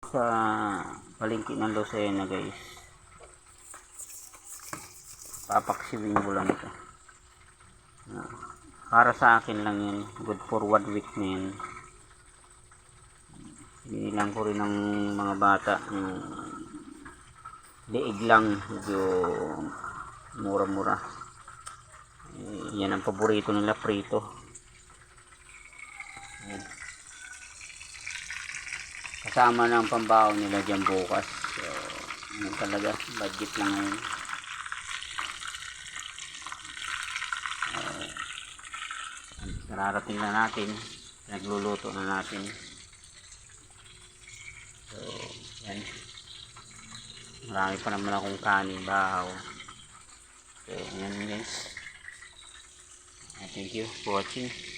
sa palengke ng Lucena guys. Papaksiwin ko lang ito. Para sa akin lang yan. Good for 1 week na yan. Binilang ko rin ng mga bata. Liig lang. Medyo mura-mura. Yan ang paborito nila, prito. Kasama ng pambaon nila dyan bukas. So, ano talaga, budget lang ngayon. Nararating na natin, nagluluto na natin. So, yan. Marami pa naman akong kanin, bahaw. So, yan guys. Thank you for watching.